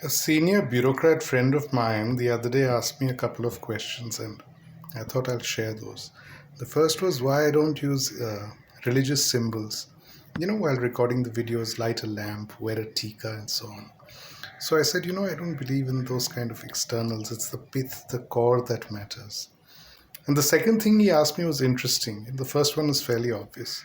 A senior bureaucrat friend of mine the other day asked me a couple of questions, and I thought I'll share those. The first was why I don't use religious symbols. While recording the videos, light a lamp, wear a tika, and so on. So I said, I don't believe in those kind of externals. It's the pith, the core that matters. And the second thing he asked me was interesting. The first one is fairly obvious.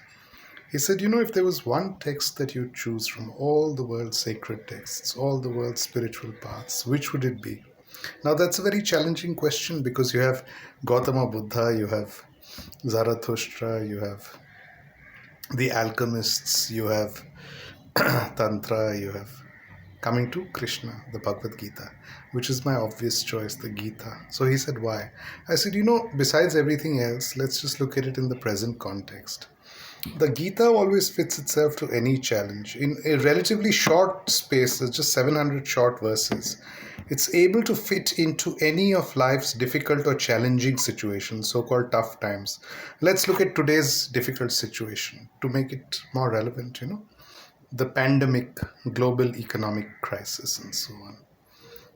He said, if there was one text that you choose from all the world's sacred texts, all the world's spiritual paths, which would it be? Now, that's a very challenging question because you have Gautama Buddha, you have Zarathustra, you have the alchemists, you have Tantra, you have coming to Krishna, the Bhagavad Gita, which is my obvious choice, the Gita. So he said, why? I said, besides everything else, let's just look at it in the present context. The Gita always fits itself to any challenge. In a relatively short space, there's just 700 short verses. It's able to fit into any of life's difficult or challenging situations, so-called tough times. Let's look at today's difficult situation to make it more relevant, the pandemic, global economic crisis, and so on.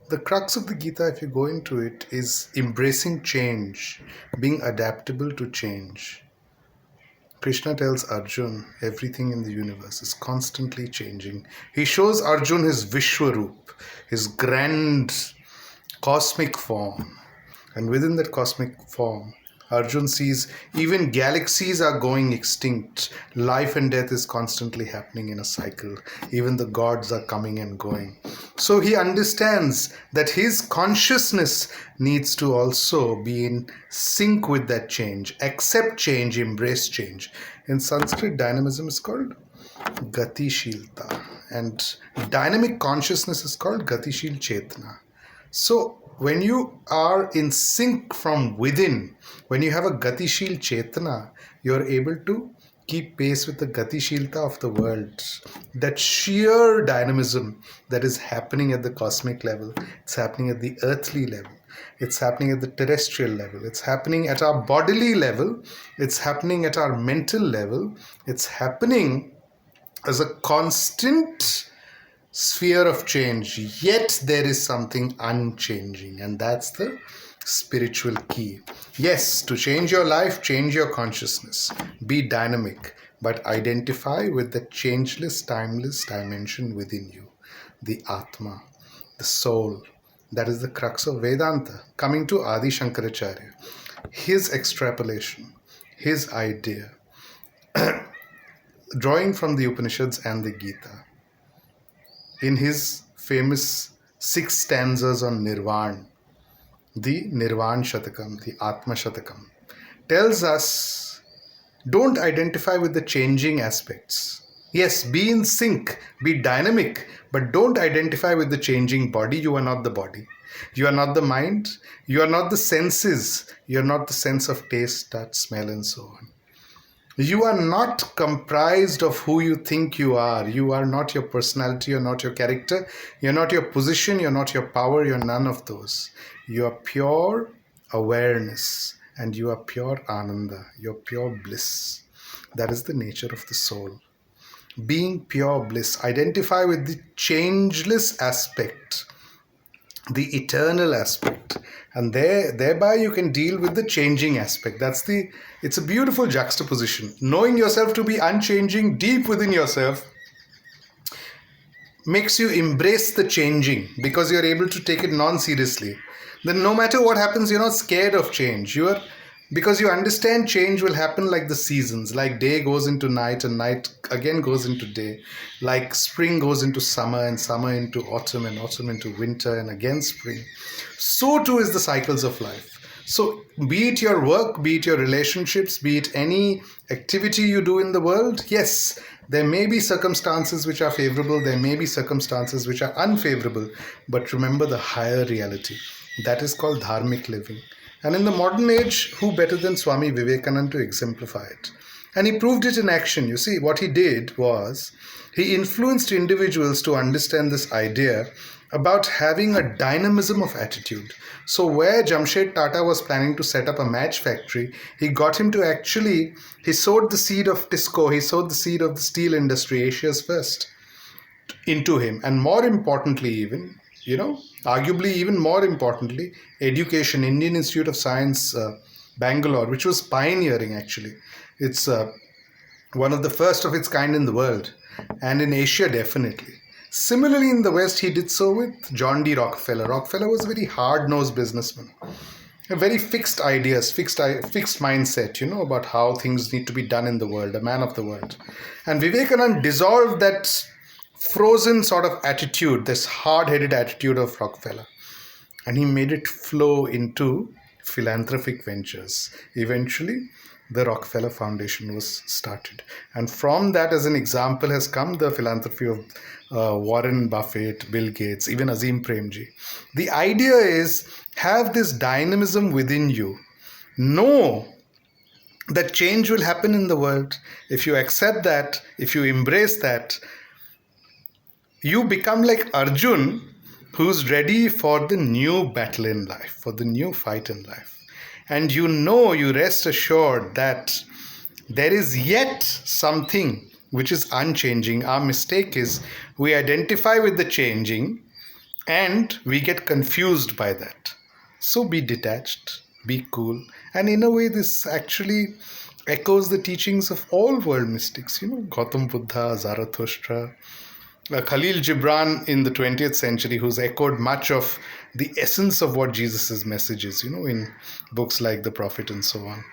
The crux of the Gita, if you go into it, is embracing change, being adaptable to change. Krishna tells Arjun everything in the universe is constantly changing. He shows Arjun his Vishwaroop, his grand cosmic form. And within that cosmic form, Arjun sees even galaxies are going extinct. Life and death is constantly happening in a cycle. Even the gods are coming and going. So he understands that his consciousness needs to also be in sync with that change, accept change, embrace change. In Sanskrit, dynamism is called Gatishilta, and dynamic consciousness is called Gatishil Chetna. So when you are in sync from within, when you have a Gatishil Chetna, you are able to keep pace with the Gatishilta of the world. That sheer dynamism that is happening at the cosmic level, it's happening at the earthly level, it's happening at the terrestrial level, it's happening at our bodily level, it's happening at our mental level, it's happening as a constant sphere of change, yet there is something unchanging, and that's the spiritual key. Yes, to change your life, change your consciousness, be dynamic, but identify with the changeless, timeless dimension within you, the Atma, the soul. That is the crux of Vedanta. Coming to Adi Shankaracharya, his extrapolation, his idea, drawing from the Upanishads and the Gita, in his famous 6 stanzas on Nirvana, the Nirvana Shatakam, the Atma Shatakam, tells us don't identify with the changing aspects. Yes, be in sync, be dynamic, but don't identify with the changing body. You are not the body. You are not the mind. You are not the senses. You are not the sense of taste, touch, smell, and so on. You are not comprised of who you think you are. You are not your personality, you're not your character, you're not your position, you're not your power, you're none of those. You are pure awareness and you are pure ananda, you're pure bliss. That is the nature of the soul. Being pure bliss, identify with the changeless aspect, the eternal aspect, and thereby you can deal with the changing aspect. It's a beautiful juxtaposition. Knowing yourself to be unchanging deep within yourself makes you embrace the changing because you're able to take it non-seriously. Then no matter what happens, you're not scared of change. Because you understand change will happen like the seasons, like day goes into night and night again goes into day, like spring goes into summer and summer into autumn and autumn into winter and again spring. So too is the cycles of life. So be it your work, be it your relationships, be it any activity you do in the world, yes, there may be circumstances which are favorable, there may be circumstances which are unfavorable, but remember the higher reality. That is called dharmic living. And in the modern age, who better than Swami Vivekananda to exemplify it? And he proved it in action. You see, what he did was, he influenced individuals to understand this idea about having a dynamism of attitude. So where Jamshed Tata was planning to set up a match factory, he got him to he sowed the seed of Tisco, he sowed the seed of the steel industry, Asia's first, into him. And more importantly even, arguably even more importantly, education, Indian Institute of Science, Bangalore, which was pioneering actually. It's one of the first of its kind in the world, and in Asia definitely. Similarly, in the West, he did so with John D. Rockefeller. Rockefeller was a very hard-nosed businessman, a very fixed ideas, fixed mindset, about how things need to be done in the world, a man of the world. And Vivekanand dissolved that frozen sort of attitude, this hard-headed attitude of Rockefeller, and he made it flow into philanthropic ventures. Eventually, the Rockefeller Foundation was started. And from that, as an example, has come the philanthropy of Warren Buffett, Bill Gates, even Azim Premji. The idea is have this dynamism within you. Know that change will happen in the world. If you accept that, if you embrace that, you become like Arjun, who's ready for the new battle in life, for the new fight in life. And you rest assured that there is yet something which is unchanging. Our mistake is we identify with the changing and we get confused by that. So be detached, be cool. And in a way, this actually echoes the teachings of all world mystics, Gautam Buddha, Zarathustra, Khalil Gibran in the 20th century, who's echoed much of the essence of what Jesus' message is, in books like The Prophet and so on.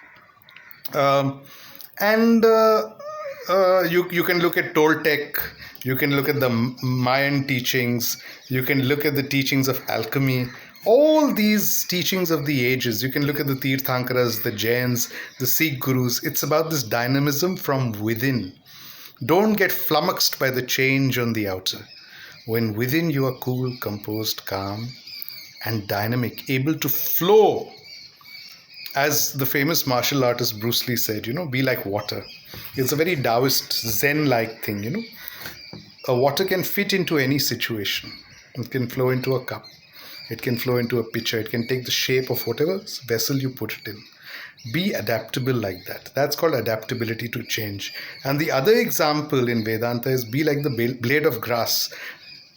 You can look at Toltec, you can look at the Mayan teachings, you can look at the teachings of alchemy, all these teachings of the ages. You can look at the Tirthankaras, the Jains, the Sikh gurus. It's about this dynamism from within. Don't get flummoxed by the change on the outer. When within you are cool, composed, calm, and dynamic, able to flow. As the famous martial artist Bruce Lee said, be like water. It's a very Taoist, Zen-like thing, A water can fit into any situation. It can flow into a cup. It can flow into a pitcher. It can take the shape of whatever vessel you put it in. Be adaptable like that. That's called adaptability to change. And the other example in Vedanta is be like the blade of grass.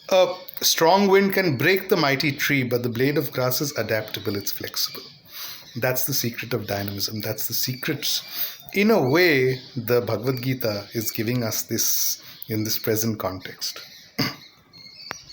A strong wind can break the mighty tree, but the blade of grass is adaptable, it's flexible. That's the secret of dynamism. That's the secret. In a way, the Bhagavad Gita is giving us this in this present context.